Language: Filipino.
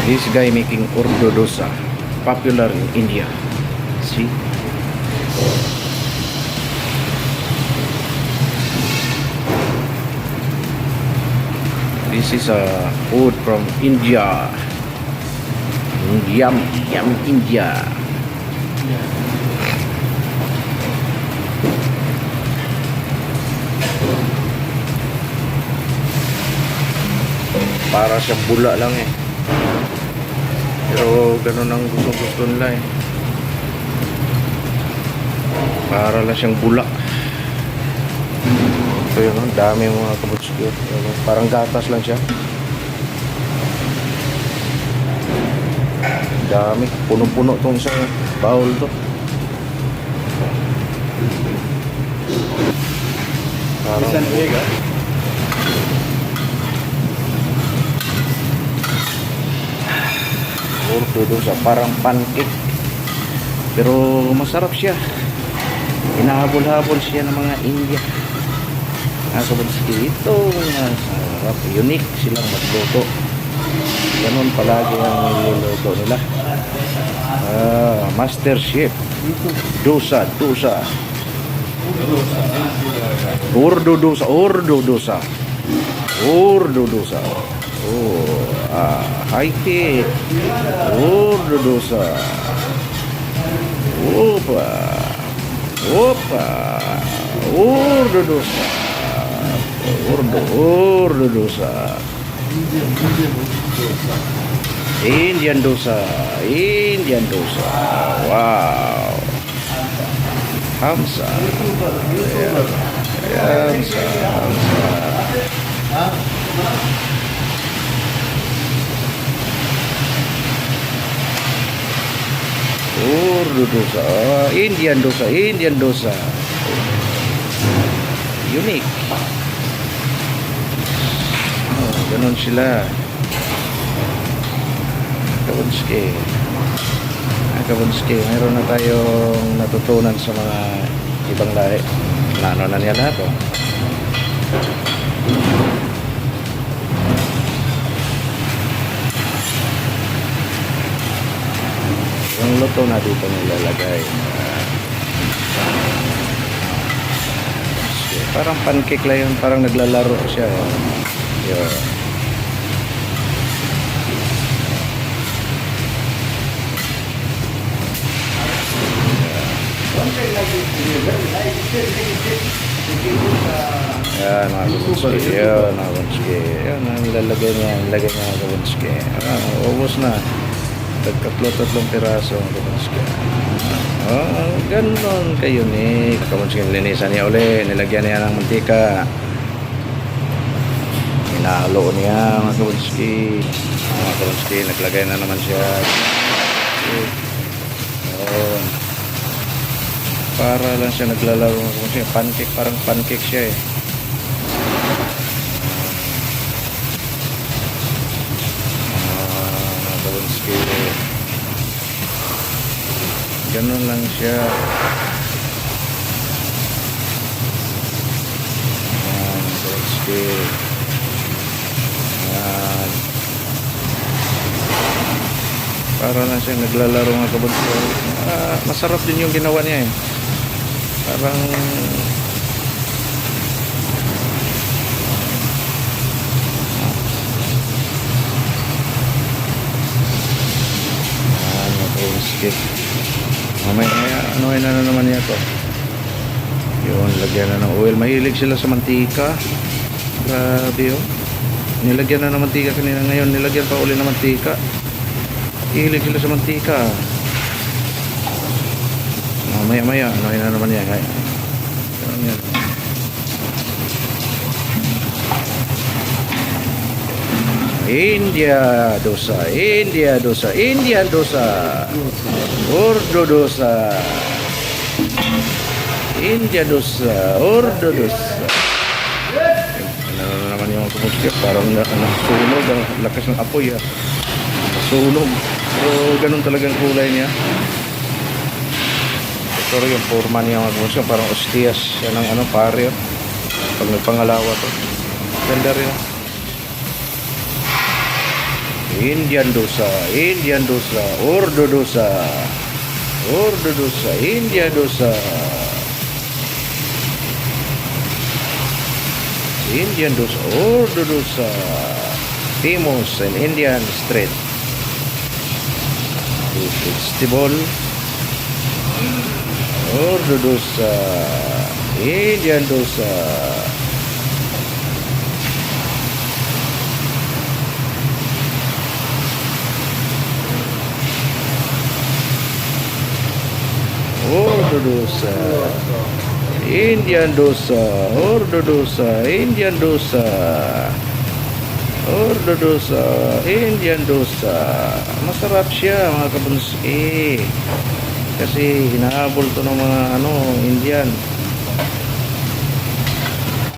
This guy making urdu dosa, popular in India. See? This is a food from India. Yum, yum, India. Para siyang bula lang eh. Pero ganun ang gusto nila eh. Para lang siyang bulak. So yun, ang dami mga kabutskyo. Parang gatas lang siya. Dami, puno-puno tong isang bowl to. Parang urdu dosa, parang pancake. Pero masarap siya. Hinahabol-habol siya ng mga India. Kabutskyo, ito masarap. Unique silang magluto. Ganun palagi ang niluluto nila. Master Chef. Dosa. Urdu dosa. Oh, high tech. Urdu dosa. Opa. Urdu dosa. Urdu dosa. Indian dosa. Wow. Hamsa. Hamsa. Urdu dosa. Indian dosa. Unique. Ganun sila. Kabunski, mayroon na tayong natutunan sa mga ibang lahi. Ano na niya lahat oh. Yung luto na dito nilalagay. Parang pancake lang yun, parang naglalaro siya. Yun. Yan mga kabunski. Yan ang lalagay niya. Mga kabunski. Ubus na. Tatlong piraso mga kabunski. Ganon ka-unique. Kabunski, linisan niya uli. Nilagyan niya ng mantika. Hinalo niya mga kabunski. Naglagay na naman siya. Para lang siya naglalaro ng pancake, parang pancake siya eh. Kabunski. Ganun lang siya. Kabunski. Para lang siya naglalaro ng kabunski. Masarap din yung ginawa niya eh. Parang mamaya anuhin na naman niya to. Yun, lagyan na ng oil. Mahilig sila sa mantika. Grabe oh. Nilagyan na ng mantika kanina, ngayon nilagyan pa uli ng mantika. Hilig sila sa mantika. Maya anuhin na naman yan. India dosa. Indian dosa. Urdu dosa. India dosa. Urdu dosa. Ano naman yung kabunski? Parang nasunog. Ang lakas ng apoy ah. Nasunog. So ganun talagang kulay niya. Pero yung forma niya mga kabunski, parang ostias. Yan ang pare. Pag nagpangalawa to. Ganda rin. Indian dosa, Indian dosa, Urdu dosa, Urdu dosa, India dosa, Indian dosa, Urdu dosa, famous and Indian street. Vegetable, Urdu dosa, Indian dosa. Urdu dosa, Indian dosa, Urdu dosa, Indian dosa, Urdu dosa, Indian dosa. Masarap siya mga kabunski. Kasi hinahabol to ng mga Indian.